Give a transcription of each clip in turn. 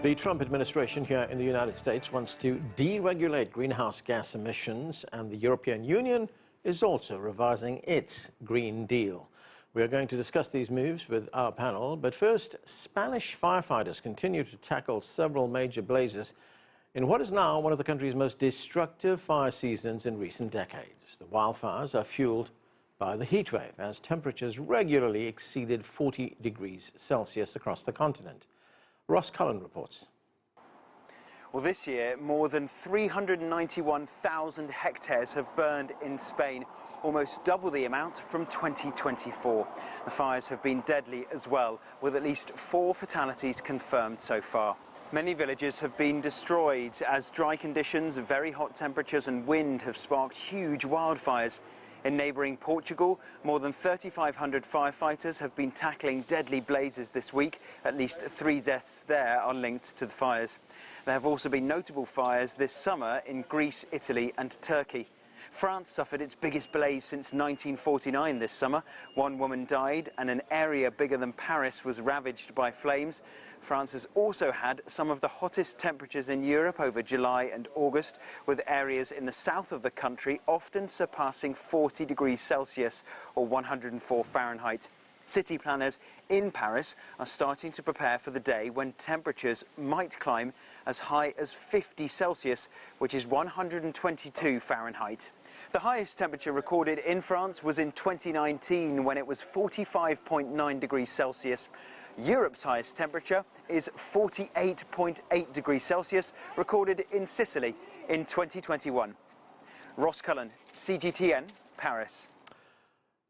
The Trump administration here in the United States wants to deregulate greenhouse gas emissions, and the European Union is also revising its Green Deal. We are going to discuss these moves with our panel, but first, Spanish firefighters continue to tackle several major blazes in what is now one of the country's most destructive fire seasons in recent decades. The wildfires are fueled by the heatwave, as temperatures regularly exceeded 40 degrees Celsius across the continent. Ross Cullen reports. Well, this year, more than 391,000 hectares have burned in Spain, almost double the amount from 2024. The fires have been deadly as well, with at least 4 fatalities confirmed so far. Many villages have been destroyed as dry conditions, very hot temperatures and wind have sparked huge wildfires. In neighbouring Portugal, more than 3,500 firefighters have been tackling deadly blazes this week. At least 3 deaths there are linked to the fires. There have also been notable fires this summer in Greece, Italy and Turkey. France suffered its biggest blaze since 1949 this summer. 1 woman died and an area bigger than Paris was ravaged by flames. France has also had some of the hottest temperatures in Europe over July and August, with areas in the south of the country often surpassing 40 degrees Celsius or 104 Fahrenheit. City planners in Paris are starting to prepare for the day when temperatures might climb as high as 50 Celsius, which is 122 Fahrenheit. The highest temperature recorded in France was in 2019, when it was 45.9 degrees Celsius. Europe's highest temperature is 48.8 degrees Celsius, recorded in Sicily in 2021. Ross Cullen, CGTN, Paris.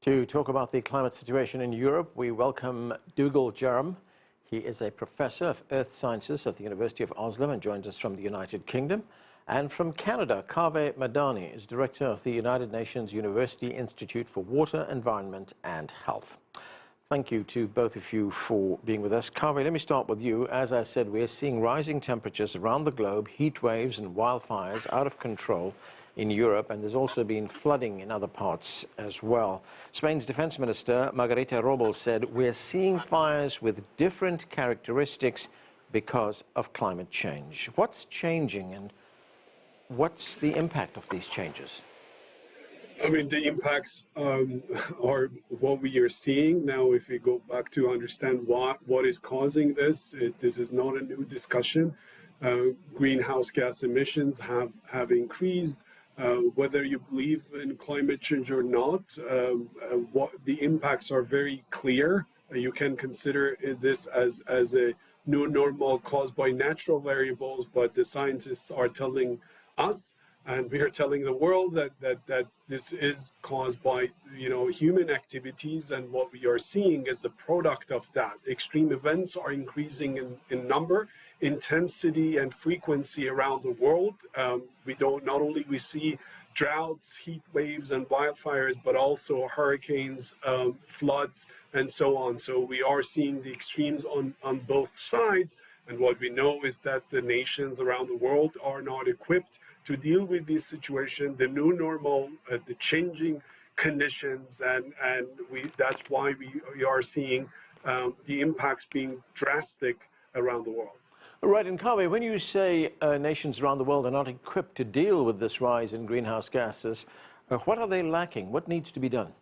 To talk about the climate situation in Europe, we welcome Dougal Jerram. He is a professor of earth sciences at the University of Oslo and joins us from the United Kingdom. And from Canada, Kaveh Madani is director of the United Nations University Institute for Water, Environment and Health. Thank you to both of you for being with us. Kaveh, let me start with you. As I said, we're seeing rising temperatures around the globe, heat waves and wildfires out of control in Europe, and there's also been flooding in other parts as well. Spain's Defense Minister, Margarita Robles, said we're seeing fires with different characteristics because of climate change. What's changing and what's the impact of these changes? I mean, the impacts are what we are seeing now. If we go back to understand what is causing this, this is not a new discussion. Greenhouse gas emissions have increased. Whether you believe in climate change or not, what the impacts are very clear. You can consider this as a new normal caused by natural variables, but the scientists are telling us, and we are telling the world, that this is caused by human activities, and what we are seeing is the product of that. Extreme events are increasing in number, intensity and frequency around the world. Not only we see droughts, heat waves and wildfires, but also hurricanes, floods and so on. So we are seeing the extremes on both sides. And what we know is that the nations around the world are not equipped to deal with this situation, the new normal, the changing conditions, and that's why we are seeing the impacts being drastic around the world. Right, and Kaveh, when you say nations around the world are not equipped to deal with this rise in greenhouse gases, what are they lacking? What needs to be done?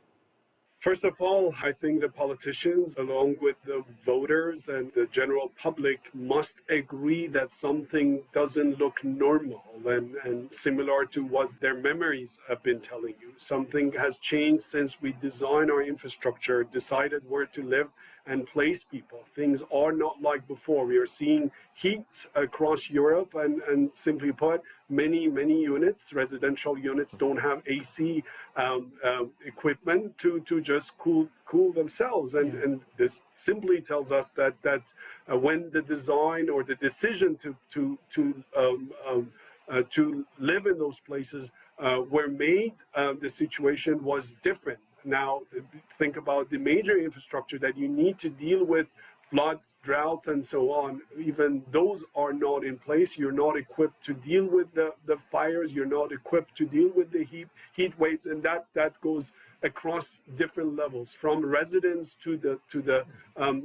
First of all, I think the politicians, along with the voters and the general public, must agree that something doesn't look normal and similar to what their memories have been telling you. Something has changed since we designed our infrastructure, decided where to live and place people. Things are not like before. We are seeing heat across Europe, and simply put, many units, residential units, don't have AC equipment to just cool themselves, and this simply tells us that when the design or the decision to live in those places were made, the situation was different. Now, think about the major infrastructure that you need to deal with floods, droughts, and so on. Even those are not in place. You're not equipped to deal with the fires. You're not equipped to deal with the heat waves, and that goes across different levels, from residents to the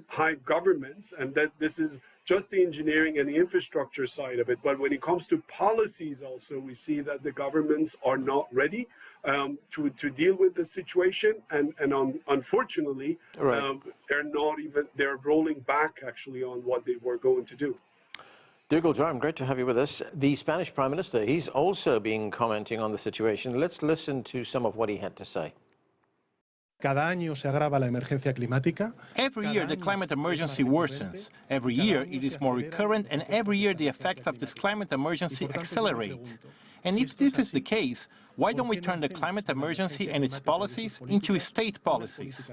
high governments, and that this is just the engineering and the infrastructure side of it. But when it comes to policies also, we see that the governments are not ready to deal with the situation. And unfortunately, Right. they're rolling back actually on what they were going to do. Dougal, Jerram, great to have you with us. The Spanish Prime Minister, he's also been commenting on the situation. Let's listen to some of what he had to say. Every year, the climate emergency worsens. Every year, it is more recurrent, and every year, the effects of this climate emergency accelerate. And if this is the case, why don't we turn the climate emergency and its policies into state policies?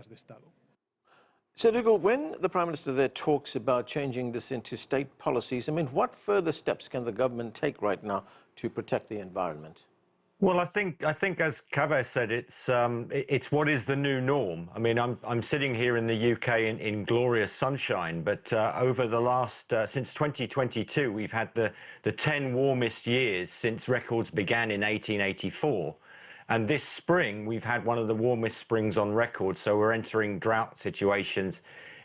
So, Dougal, when the Prime Minister there talks about changing this into state policies, I mean, what further steps can the government take right now to protect the environment? Well, I think as Kaveh said, it's what is the new norm. I mean, I'm sitting here in the UK in glorious sunshine, but over the last since 2022, we've had the 10 warmest years since records began in 1884. And this spring, we've had one of the warmest springs on record, so we're entering drought situations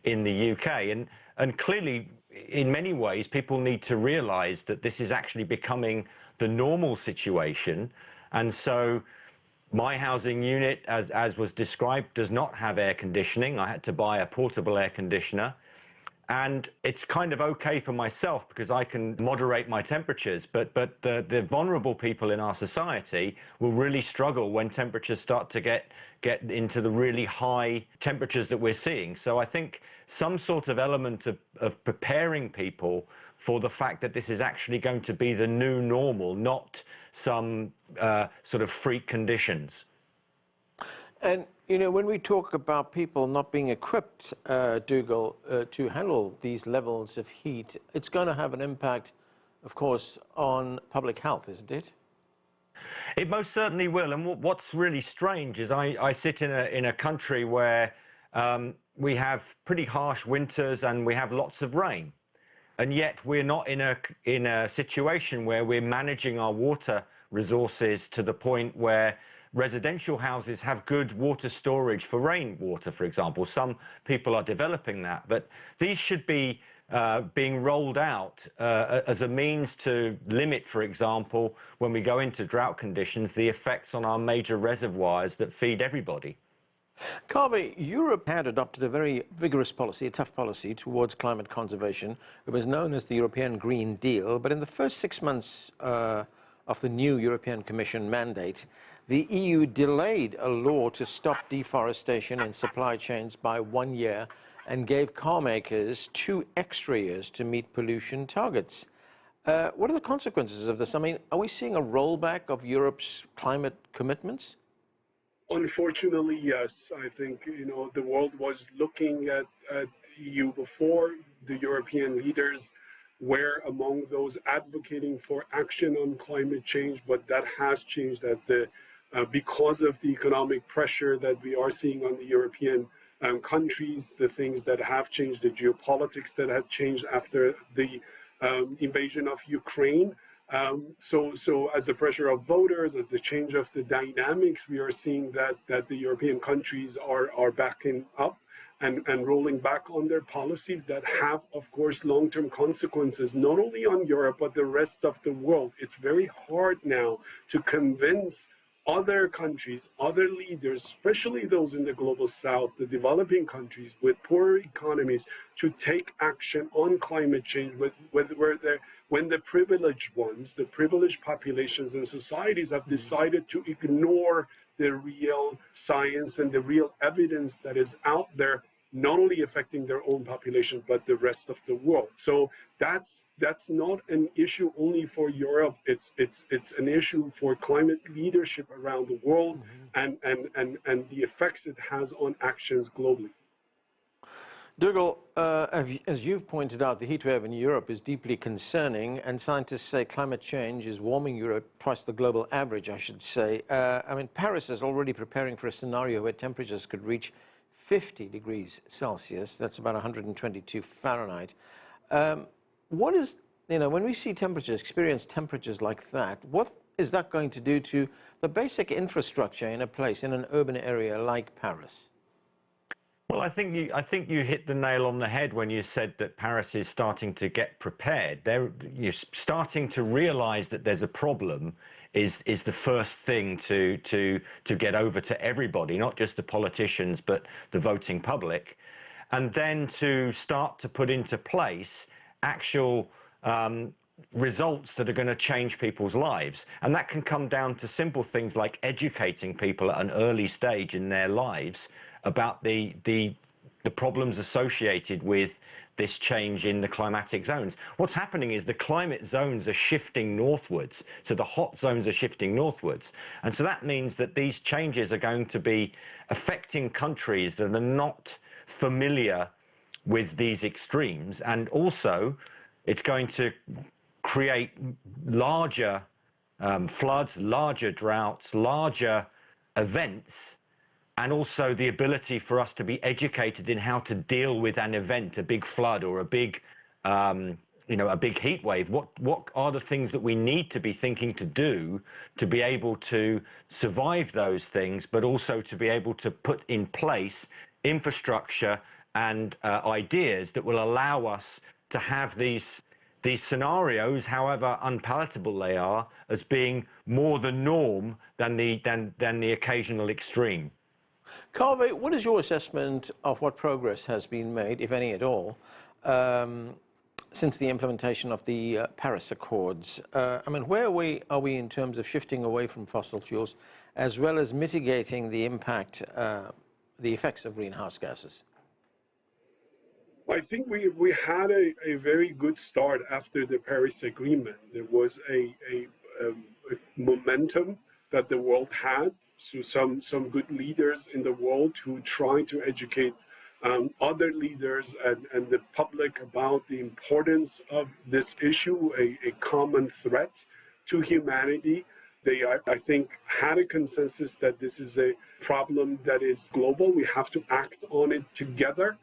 in the UK. And clearly, in many ways, people need to realize that this is actually becoming the normal situation. And so my housing unit, as was described, does not have air conditioning. I had to buy a portable air conditioner. And it's kind of okay for myself because I can moderate my temperatures, but the vulnerable people in our society will really struggle when temperatures start to get into the really high temperatures that we're seeing. So I think some sort of element of preparing people for the fact that this is actually going to be the new normal, not some sort of freak conditions. And, you know, when we talk about people not being equipped, Dougal, to handle these levels of heat, it's going to have an impact, of course, on public health, isn't it? It most certainly will. And what's really strange is I sit in a country where we have pretty harsh winters and we have lots of rain. And yet we're not in a situation where we're managing our water resources to the point where residential houses have good water storage for rainwater, for example. Some people are developing that, but these should be being rolled out as a means to limit, for example, when we go into drought conditions, the effects on our major reservoirs that feed everybody. Kaveh, Europe had adopted a very vigorous policy, a tough policy towards climate conservation. It was known as the European Green Deal, but in the first 6 months of the new European Commission mandate, the EU delayed a law to stop deforestation in supply chains by 1 year and gave car makers 2 extra years to meet pollution targets. What are the consequences of this? I mean, are we seeing a rollback of Europe's climate commitments? Unfortunately, yes. I think, you know, the world was looking at EU before. The European leaders were among those advocating for action on climate change, but that has changed as because of the economic pressure that we are seeing on the European countries, the things that have changed, the geopolitics that have changed after the invasion of Ukraine. So as the pressure of voters, as the change of the dynamics, we are seeing that the European countries are backing up and rolling back on their policies that have, of course, long-term consequences, not only on Europe, but the rest of the world. It's very hard now to convince other countries, other leaders, especially those in the global south, the developing countries with poorer economies, to take action on climate change when the privileged ones, the privileged populations and societies have decided to ignore the real science and the real evidence that is out there, not only affecting their own population, but the rest of the world. So that's not an issue only for Europe. It's an issue for climate leadership around the world, and the effects it has on actions globally. Dougal, as you've pointed out, the heatwave in Europe is deeply concerning, and scientists say climate change is warming Europe twice the global average, I should say. I mean, Paris is already preparing for a scenario where temperatures could reach 50 degrees Celsius. That's about 122 Fahrenheit. What is, you know, when we see experience temperatures like that, what is that going to do to the basic infrastructure in a place, in an urban area like Paris? Well, I think you hit the nail on the head when you said that Paris is starting to get prepared. You're starting to realize that there's a problem is the first thing to get over to everybody, not just the politicians, but the voting public. And then to start to put into place actual results that are going to change people's lives. And that can come down to simple things like educating people at an early stage in their lives about the problems associated with this change in the climatic zones. What's happening is the climate zones are shifting northwards, so the hot zones are shifting northwards. And so that means that these changes are going to be affecting countries that are not familiar with these extremes, and also it's going to create larger floods, larger droughts, larger events, and also the ability for us to be educated in how to deal with an event, a big flood or a big, a big heat wave. What are the things that we need to be thinking to do to be able to survive those things, but also to be able to put in place infrastructure and ideas that will allow us to have these scenarios, however unpalatable they are, as being more the norm than the occasional extreme. Kaveh, what is your assessment of what progress has been made, if any at all, since the implementation of the Paris Accords? I mean, where are we in terms of shifting away from fossil fuels, as well as mitigating the impact, the effects of greenhouse gases? I think we had a very good start after the Paris Agreement. There was a momentum that the world had. So some good leaders in the world who try to educate other leaders and the public about the importance of this issue, a common threat to humanity. They, I think, had a consensus that this is a problem that is global. We have to act on it together.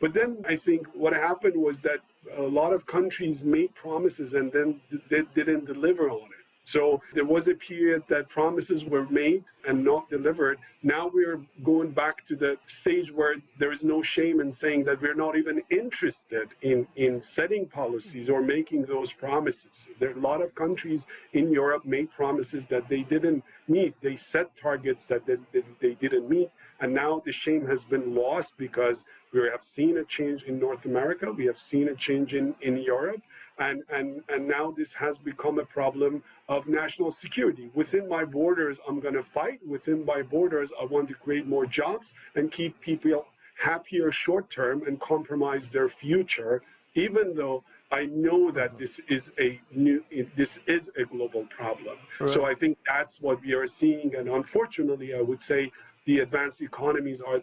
But then I think what happened was that a lot of countries made promises and then they didn't deliver on it. So there was a period that promises were made and not delivered. Now we're going back to the stage where there is no shame in saying that we're not even interested in setting policies or making those promises. There are a lot of countries in Europe made promises that they didn't meet. They set targets that they didn't meet. And now the shame has been lost because we have seen a change in North America. We have seen a change in Europe. And now this has become a problem of national security. Within my borders, I'm going to fight. Within my borders, I want to create more jobs and keep people happier short term and compromise their future, even though I know that this is a global problem. Right. So I think that's what we are seeing. And unfortunately, I would say the advanced economies are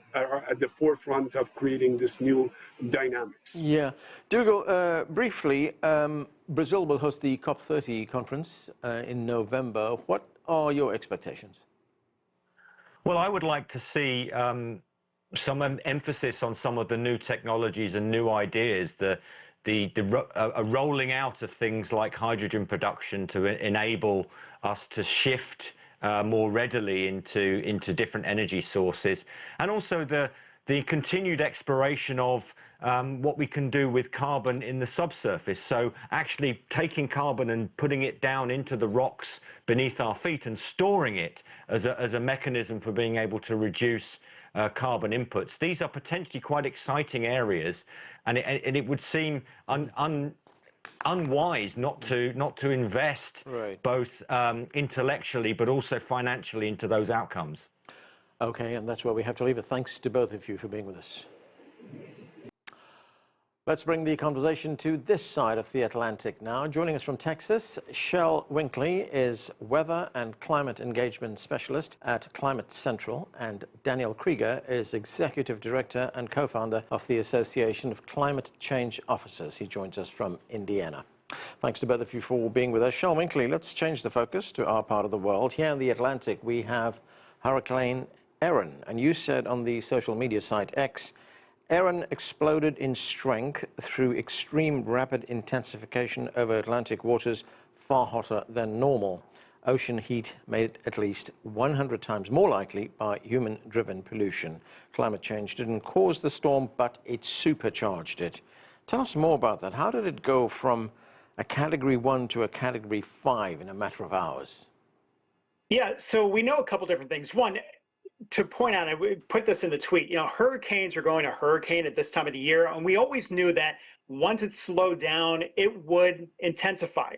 at the forefront of creating this new dynamics. Yeah. Dougal, briefly, Brazil will host the COP30 conference in November. What are your expectations? Well, I would like to see some emphasis on some of the new technologies and new ideas, a rolling out of things like hydrogen production to enable us to shift more readily into different energy sources, and also the continued exploration of what we can do with carbon in the subsurface. So actually taking carbon and putting it down into the rocks beneath our feet and storing it as a mechanism for being able to reduce carbon inputs. These are potentially quite exciting areas, and it would seem unwise not to invest right. both intellectually but also financially into those outcomes. Okay, and that's where we have to leave it. Thanks to both of you for being with us. Let's bring the conversation to this side of the Atlantic now. Joining us from Texas, Shel Winkley is Weather and Climate Engagement Specialist at Climate Central, and Daniel Kreeger is Executive Director and co-founder of the Association of Climate Change Officers. He joins us from Indiana. Thanks to both of you for being with us. Shel Winkley, let's change the focus to our part of the world. Here in the Atlantic, we have Hurricane Erin, and you said on the social media site X, Erin exploded in strength through extreme rapid intensification over Atlantic waters, far hotter than normal. ocean heat made at least 100 times more likely by human-driven pollution. Climate change didn't cause the storm, but it supercharged it. Tell us more about that. How did it go from a Category 1 to a Category 5 in a matter of hours? Yeah, so we know a couple different things. One, to point out, I would put this in the tweet, hurricanes are going to hurricane at this time of the year, and we always knew that once it slowed down, it would intensify.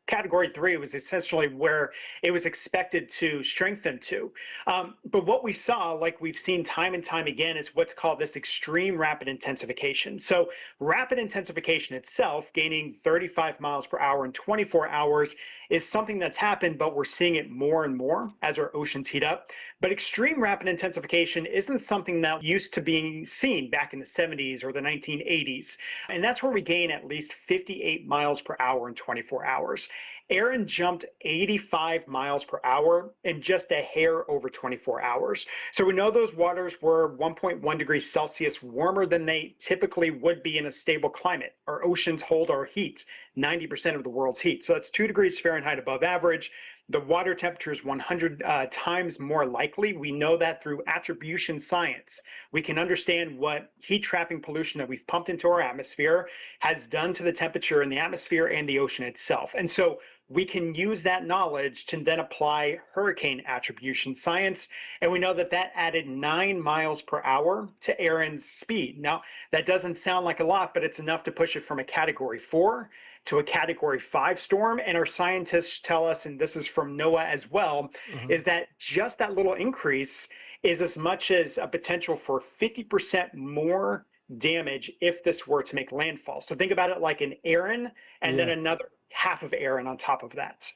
Category 3 was essentially where it was expected to strengthen to. But what we saw, like we've seen time and time again, is what's called this extreme rapid intensification. So rapid intensification itself, gaining 35 miles per hour in 24 hours, is something that's happened, but we're seeing it more and more as our oceans heat up. But extreme rapid intensification isn't something that used to being seen back in the 70s or the 1980s. And that's where we gain at least 58 miles per hour in 24 hours. Erin jumped 85 miles per hour in just a hair over 24 hours. So we know those waters were 1.1 degrees Celsius warmer than they typically would be in a stable climate. Our oceans hold our heat, 90% of the world's heat. So that's 2 degrees Fahrenheit above average. The water temperature is 100 times more likely. We know that through attribution science. We can understand what heat trapping pollution that we've pumped into our atmosphere has done to the temperature in the atmosphere and the ocean itself. And so we can use that knowledge to then apply hurricane attribution science. And we know that that added 9 miles per hour to Erin's speed. Now, that doesn't sound like a lot, but it's enough to push it from a Category 4 to a Category 5 storm. And our scientists tell us, and this is from NOAA as well, is that just that little increase is as much as a potential for 50% more damage if this were to make landfall. So think about it like an Erin and then another half of Erin on top of that.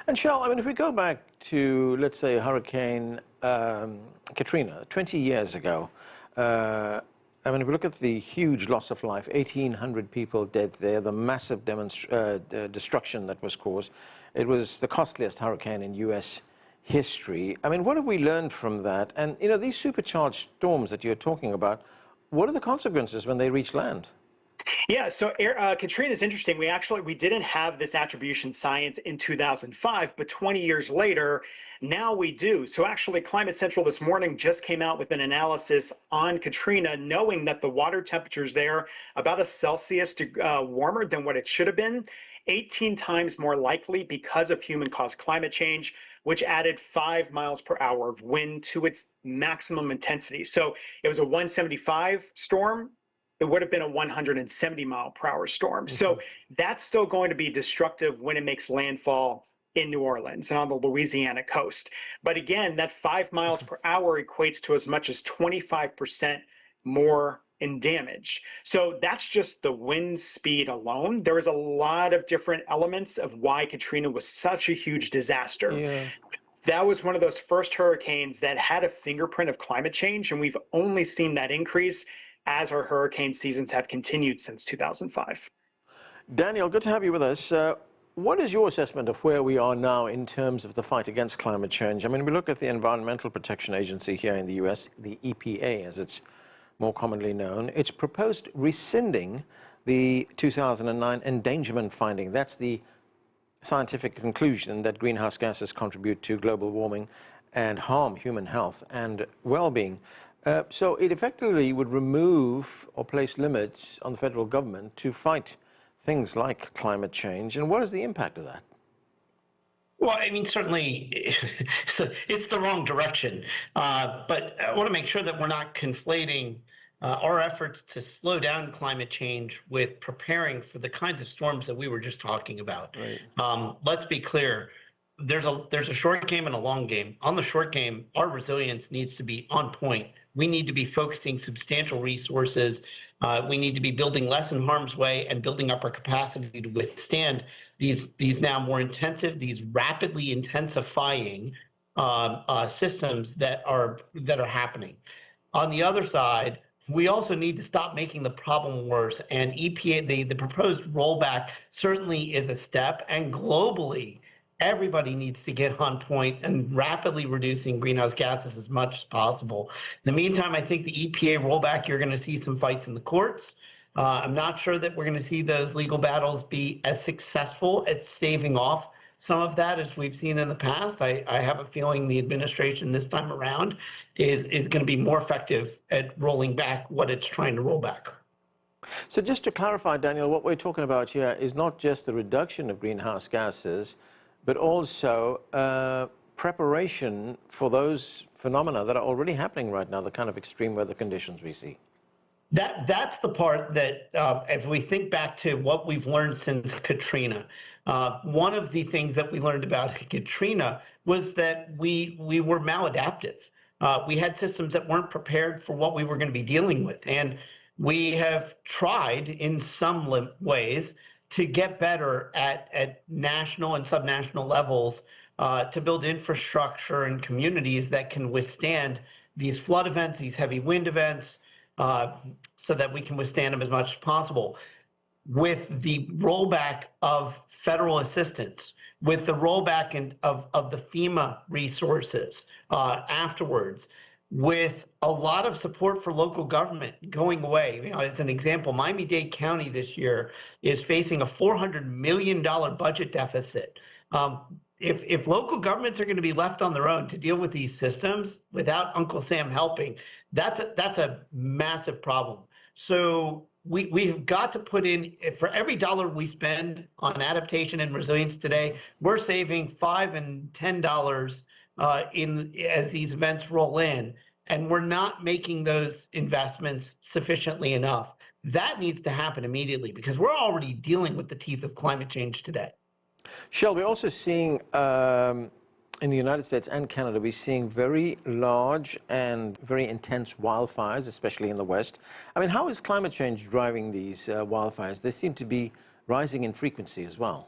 And Shel, I mean, if we go back to, let's say, Hurricane Katrina 20 years ago, I mean, if we look at the huge loss of life, 1,800 people dead there, the massive destruction that was caused, it was the costliest hurricane in U.S. history. I mean, what have we learned from that? And, these supercharged storms that you're talking about, what are the consequences when they reach land? Yeah, so Katrina is interesting. We didn't have this attribution science in 2005, but 20 years later, now we do. So actually, Climate Central this morning just came out with an analysis on Katrina, knowing that the water temperatures there about a Celsius warmer than what it should have been, 18 times more likely because of human-caused climate change, which added 5 miles per hour of wind to its maximum intensity. So it was a 175 storm. It would have been a 170 mile per hour storm. So that's still going to be destructive when it makes landfall in New Orleans and on the Louisiana coast. But again, that 5 miles per hour equates to as much as 25% more in damage. So that's just the wind speed alone. There was a lot of different elements of why Katrina was such a huge disaster. Yeah. That was one of those first hurricanes that had a fingerprint of climate change, and we've only seen that increase as our hurricane seasons have continued since 2005. Daniel, good to have you with us. What is your assessment of where we are now in terms of the fight against climate change? I mean, we look at the Environmental Protection Agency here in the US, the EPA as it's more commonly known. It's proposed rescinding the 2009 endangerment finding. That's the scientific conclusion that greenhouse gases contribute to global warming and harm human health and well-being. So it effectively would remove or place limits on the federal government to fight things like climate change. And what is the impact of that? Well, I mean, certainly it's the wrong direction. But I want to make sure that we're not conflating our efforts to slow down climate change with preparing for the kinds of storms that we were just talking about. Right. Let's be clear. There's a short game and a long game. On the short game, our resilience needs to be on point. We need to be focusing substantial resources. We need to be building less in harm's way and building up our capacity to withstand these now more intensive, these rapidly intensifying systems that are happening. On the other side, we also need to stop making the problem worse. And EPA, the proposed rollback certainly is a step, and globally, everybody needs to get on point and rapidly reducing greenhouse gases as much as possible. In the meantime, I think the EPA rollback, you're going to see some fights in the courts. I'm not sure that we're going to see those legal battles be as successful at staving off some of that, as we've seen in the past. I have a feeling the administration this time around is going to be more effective at rolling back what it's trying to roll back. So just to clarify, Daniel, what we're talking about here is not just the reduction of greenhouse gases, but also preparation for those phenomena that are already happening right now, the kind of extreme weather conditions we see. That's the part that, if we think back to what we've learned since Katrina, one of the things that we learned about Katrina was that we were maladaptive. We had systems that weren't prepared for what we were going to be dealing with. And we have tried in some ways to get better at national and subnational levels to build infrastructure and communities that can withstand these flood events, these heavy wind events, so that we can withstand them as much as possible. With the rollback of federal assistance, with the rollback of the FEMA resources afterwards, with a lot of support for local government going away. You know, as an example, Miami-Dade County this year is facing a $400 million budget deficit. If local governments are going to be left on their own to deal with these systems without Uncle Sam helping, that's a massive problem. So we've got to put in, for every dollar we spend on adaptation and resilience today, we're saving $5 and $10 as these events roll in, and we're not making those investments sufficiently enough. That needs to happen immediately because we're already dealing with the teeth of climate change today. Shel, we're also seeing in the United States and Canada, we're seeing very large and very intense wildfires, especially in the West. I mean, how is climate change driving these wildfires? They seem to be rising in frequency as well.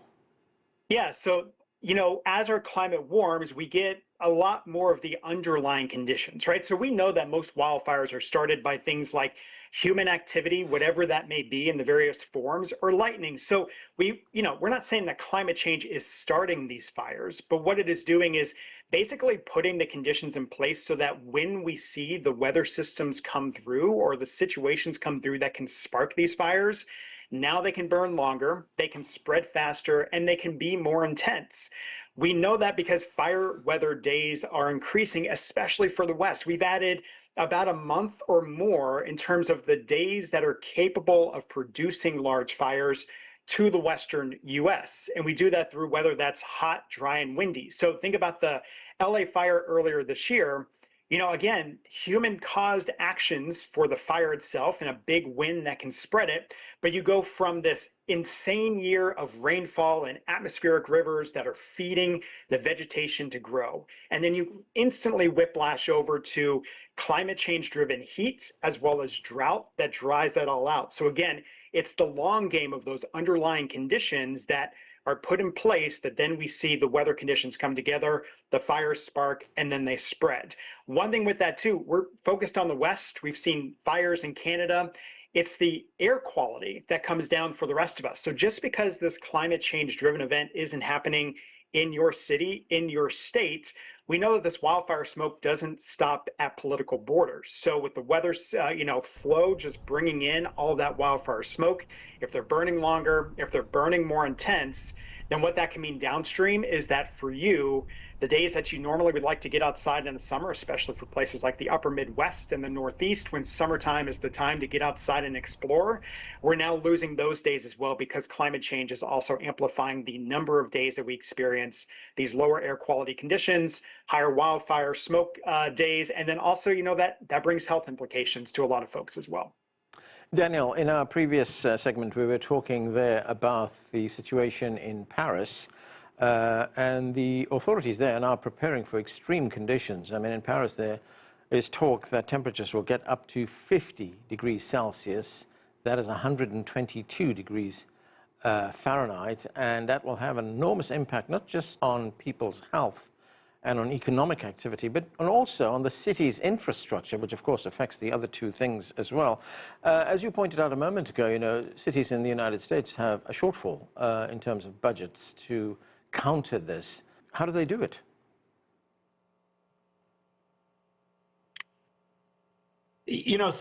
Yeah, so, you know, as our climate warms, we get a lot more of the underlying conditions, right? So we know that most wildfires are started by things like human activity, whatever that may be in the various forms, or lightning. So we're not saying that climate change is starting these fires, but what it is doing is basically putting the conditions in place so that when we see the weather systems come through or the situations come through that can spark these fires, now they can burn longer, they can spread faster, and they can be more intense. We know that because fire weather days are increasing, especially for the West. We've added about a month or more in terms of the days that are capable of producing large fires to the Western US. And we do that through weather that's hot, dry, and windy. So think about the LA fire earlier this year. You know, again, human-caused actions for the fire itself and a big wind that can spread it, but you go from this insane year of rainfall and atmospheric rivers that are feeding the vegetation to grow. And then you instantly whiplash over to climate change-driven heat as well as drought that dries that all out. So again, it's the long game of those underlying conditions that are put in place that then we see the weather conditions come together, the fires spark, and then they spread. One thing with that too, we're focused on the West. We've seen fires in Canada. It's the air quality that comes down for the rest of us. So just because this climate change driven event isn't happening in your city, in your state, we know that this wildfire smoke doesn't stop at political borders. So with the weather, flow just bringing in all of that wildfire smoke, if they're burning longer, if they're burning more intense, then what that can mean downstream is that for you, the days that you normally would like to get outside in the summer, especially for places like the upper Midwest and the Northeast, when summertime is the time to get outside and explore, we're now losing those days as well because climate change is also amplifying the number of days that we experience these lower air quality conditions, higher wildfire smoke days, and then also, that brings health implications to a lot of folks as well. Daniel, in our previous segment, we were talking there about the situation in Paris, and the authorities there are now preparing for extreme conditions. I mean, in Paris, there is talk that temperatures will get up to 50 degrees Celsius. That is 122 degrees Fahrenheit, and that will have an enormous impact, not just on people's health and on economic activity, but also on the city's infrastructure, which of course affects the other two things as well. As you pointed out a moment ago, cities in the United States have a shortfall in terms of budgets to counter this. How do they do it?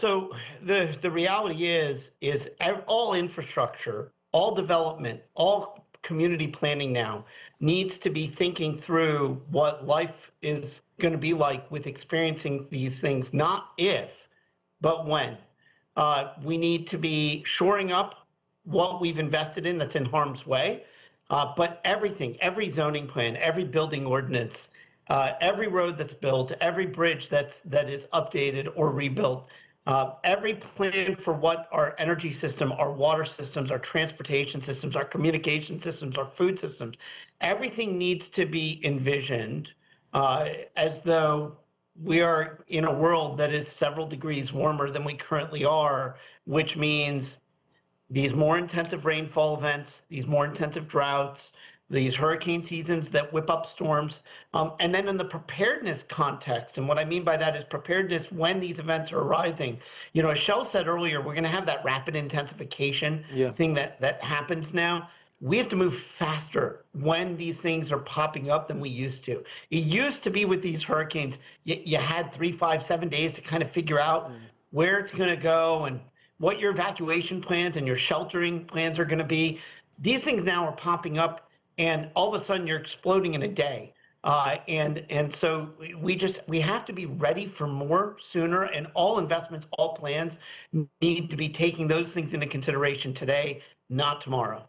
So the reality is all infrastructure, all development, all community planning now needs to be thinking through what life is going to be like with experiencing these things, not if, but when. We need to be shoring up what we've invested in that's in harm's way, but everything, every zoning plan, every building ordinance, every road that's built, every bridge that is updated or rebuilt, every plan for what our energy system, our water systems, our transportation systems, our communication systems, our food systems, everything needs to be envisioned as though we are in a world that is several degrees warmer than we currently are, which means these more intensive rainfall events, these more intensive droughts, these hurricane seasons that whip up storms, and then in the preparedness context, and what I mean by that is preparedness when these events are arising. You know, as Shel said earlier, we're going to have that rapid intensification thing that happens now. We have to move faster when these things are popping up than we used to. It used to be with these hurricanes, you had 3, 5, 7 days to kind of figure out where it's going to go and what your evacuation plans and your sheltering plans are going to be. These things now are popping up, and all of a sudden you're exploding in a day. And so we have to be ready for more sooner, and all investments, all plans need to be taking those things into consideration today, not tomorrow.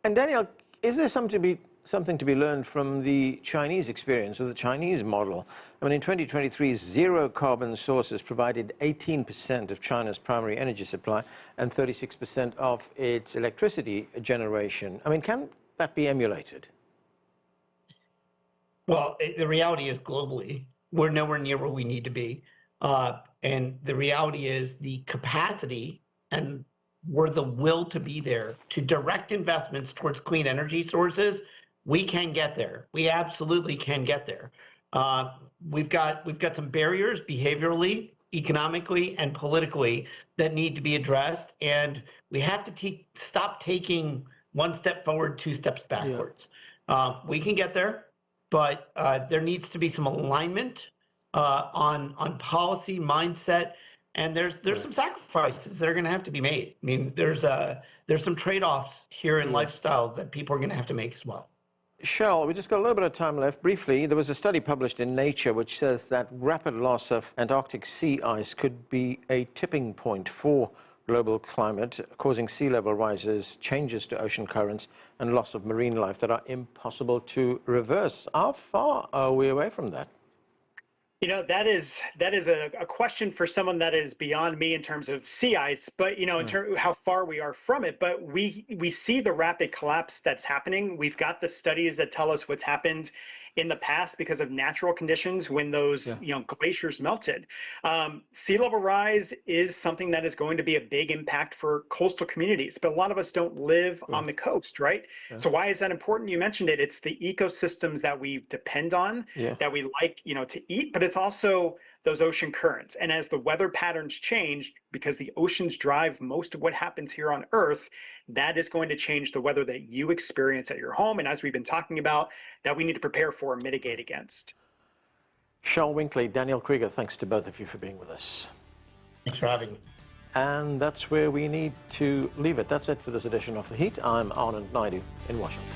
And Daniel, is there something to be learned from the Chinese experience or the Chinese model? I mean, in 2023, zero carbon sources provided 18% of China's primary energy supply and 36% of its electricity generation. I mean, can that be emulated? Well, the reality is globally, we're nowhere near where we need to be. And the reality is the capacity and the will to be there to direct investments towards clean energy sources. We can get there. We absolutely can get there. We've got some barriers behaviorally, economically, and politically that need to be addressed. And we have to stop taking one step forward, 2 steps backwards. We can get there, but there needs to be some alignment on policy, mindset, and there's some sacrifices that are going to have to be made. I mean, there's some trade-offs here in lifestyles that people are going to have to make as well. Shel, we just got a little bit of time left. Briefly, there was a study published in Nature which says that rapid loss of Antarctic sea ice could be a tipping point for global climate, causing sea level rises, changes to ocean currents, and loss of marine life that are impossible to reverse. How far are we away from that? You know, that is a question for someone that is beyond me in terms of sea ice, but you know, in terms of how far we are from it. But we see the rapid collapse that's happening. We've got the studies that tell us what's happened in the past because of natural conditions when those glaciers melted. Sea level rise is something that is going to be a big impact for coastal communities, but a lot of us don't live on the coast, right? So why is that important? You mentioned it. It's the ecosystems that we depend on, that we like, you know, to eat, but it's also those ocean currents. And as the weather patterns change, because the oceans drive most of what happens here on Earth, that is going to change the weather that you experience at your home. And as we've been talking about, that we need to prepare for and mitigate against. Shel, Winkley, Daniel Kreeger, thanks to both of you for being with us. Thanks for having me. And that's where we need to leave it. That's it for this edition of The Heat. I'm Anand Naidu in Washington.